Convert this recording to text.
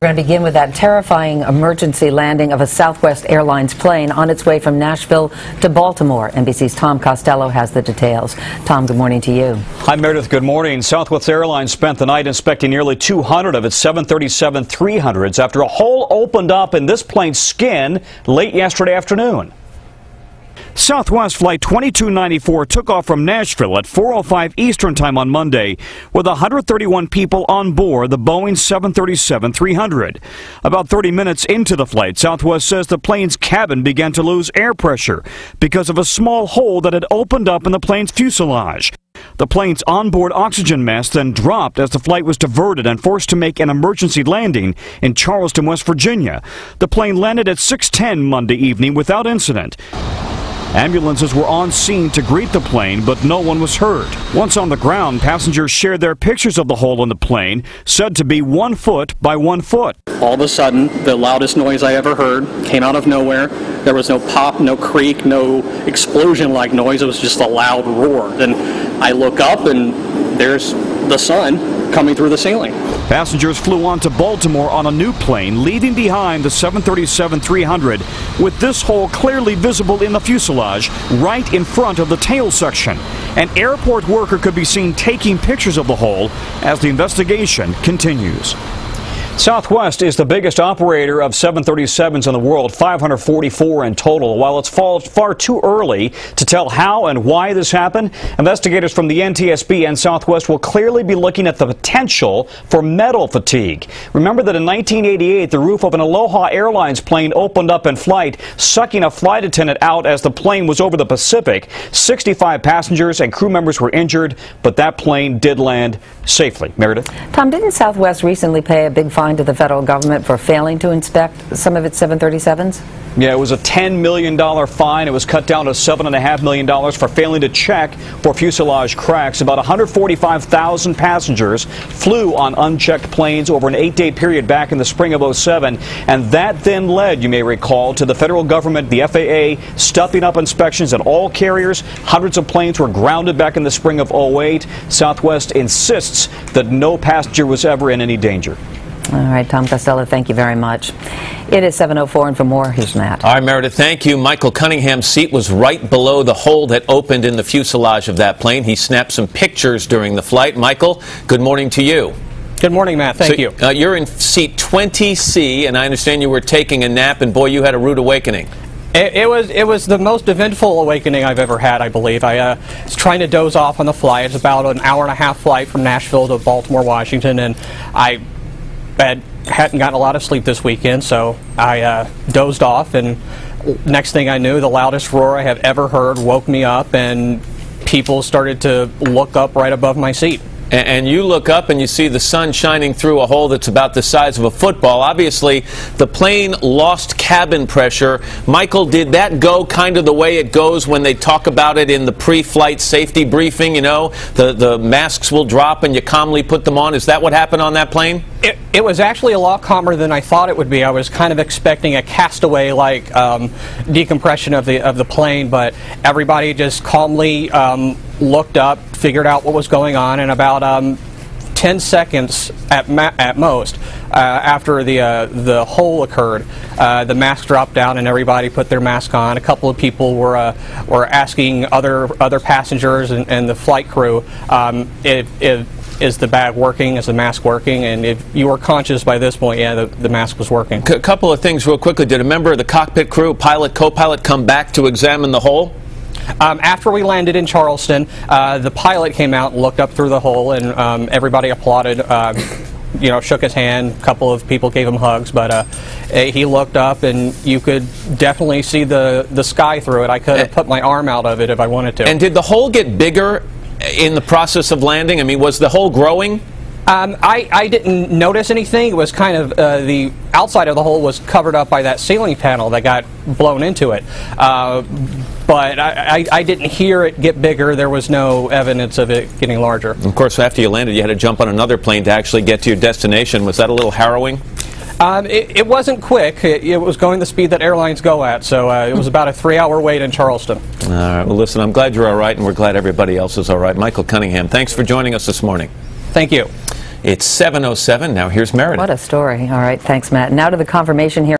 We're going to begin with that terrifying emergency landing of a Southwest Airlines plane on its way from Nashville to Baltimore. NBC's Tom Costello has the details. Tom, good morning to you. Hi, Meredith. Good morning. Southwest Airlines spent the night inspecting nearly 200 of its 737-300s after a hole opened up in this plane's skin late yesterday afternoon. Southwest Flight 2294 took off from Nashville at 4:05 Eastern Time on Monday with 131 people on board the Boeing 737-300. About 30 minutes into the flight, Southwest says the plane's cabin began to lose air pressure because of a small hole that had opened up in the plane's fuselage. The plane's onboard oxygen mask then dropped as the flight was diverted and forced to make an emergency landing in Charleston, West Virginia. The plane landed at 6:10 Monday evening without incident. Ambulances were on scene to greet the plane, but no one was hurt. Once on the ground, passengers shared their pictures of the hole in the plane, said to be 1 foot by 1 foot. All of a sudden, the loudest noise I ever heard came out of nowhere. There was no pop, no creak, no explosion-like noise. It was just a loud roar. Then I look up, and there's the sun coming through the ceiling. Passengers flew on to Baltimore on a new plane, leaving behind the 737-300 with this hole clearly visible in the fuselage right in front of the tail section. An airport worker could be seen taking pictures of the hole as the investigation continues. Southwest is the biggest operator of 737s in the world, 544 in total. While it's far too early to tell how and why this happened, investigators from the NTSB and Southwest will clearly be looking at the potential for metal fatigue. Remember that in 1988, the roof of an Aloha Airlines plane opened up in flight, sucking a flight attendant out as the plane was over the Pacific. 65 passengers and crew members were injured, but that plane did land safely. Meredith? Tom, didn't Southwest recently pay a big fine to the federal government for failing to inspect some of its 737s? Yeah, it was a $10 million fine. It was cut down to $7.5 million for failing to check for fuselage cracks. About 145,000 passengers flew on unchecked planes over an 8-day period back in the spring of '07, and that then led, you may recall, to the federal government, the FAA, stepping up inspections at all carriers. Hundreds of planes were grounded back in the spring of '08. Southwest insists that no passenger was ever in any danger. All right, Tom Costello, thank you very much. It is 7:04, and for more, here's Matt. All right, Meredith, thank you. Michael Cunningham's seat was right below the hole that opened in the fuselage of that plane. He snapped some pictures during the flight. Michael, good morning to you. Good morning, Matt. Thank you. You're in seat 20C, and I understand you were taking a nap, and boy, you had a rude awakening. It was the most eventful awakening I've ever had, I believe. I was trying to doze off on the flight. It's about an hour-and-a-half flight from Nashville to Baltimore, Washington, and I hadn't gotten a lot of sleep this weekend, so I dozed off, and next thing I knew, the loudest roar I have ever heard woke me up, and people started to look up right above my seat. And you look up and you see the sun shining through a hole that's about the size of a football. Obviously, the plane lost cabin pressure. Michael, did that go kind of the way it goes when they talk about it in the pre-flight safety briefing? You know, the masks will drop and you calmly put them on. Is that what happened on that plane? It was actually a lot calmer than I thought it would be. I was kind of expecting a castaway-like decompression of the plane, but everybody just calmly looked up, figured out what was going on, and about 10 seconds at most after the hole occurred, the mask dropped down and everybody put their mask on. A couple of people were asking other passengers and the flight crew, is the bag working? Is the mask working? And if you were conscious by this point, yeah, the mask was working. A couple of things real quickly. Did a member of the cockpit crew, pilot, co-pilot, come back to examine the hole? After we landed in Charleston, the pilot came out and looked up through the hole, and everybody applauded, shook his hand. A couple of people gave him hugs, but he looked up, and you could definitely see the sky through it. I could have put my arm out of it if I wanted to. And did the hole get bigger in the process of landing? I mean, was the hole growing? I didn't notice anything. It was kind of the outside of the hole was covered up by that ceiling panel that got blown into it. But I didn't hear it get bigger. There was no evidence of it getting larger. Of course, after you landed, you had to jump on another plane to actually get to your destination. Was that a little harrowing? It wasn't quick. It was going the speed that airlines go at, so it was about a 3-hour wait in Charleston. All right. Well, listen, I'm glad you're all right, and we're glad everybody else is all right. Michael Cunningham, thanks for joining us this morning. Thank you. It's 7:07. Now here's Meredith. What a story. All right, thanks, Matt. Now to the confirmation here.